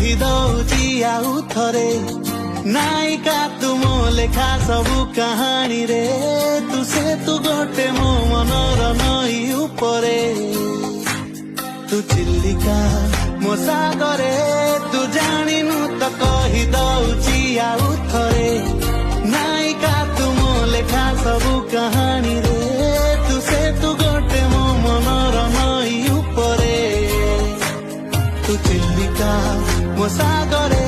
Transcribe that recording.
कही दौची आउ थरे नायिका तुम लेखा सबु कहानी रे तू से तू गोटे मो मनर नई उपरे तू चिल्लिका मो सागरे तू जानिनु तो कही दौची आउ थरे नायिका तुम लेखा सबु कहानी रे तू से तू गोटे मो मनर नई उपरे तू चिल्लिका मो सागरे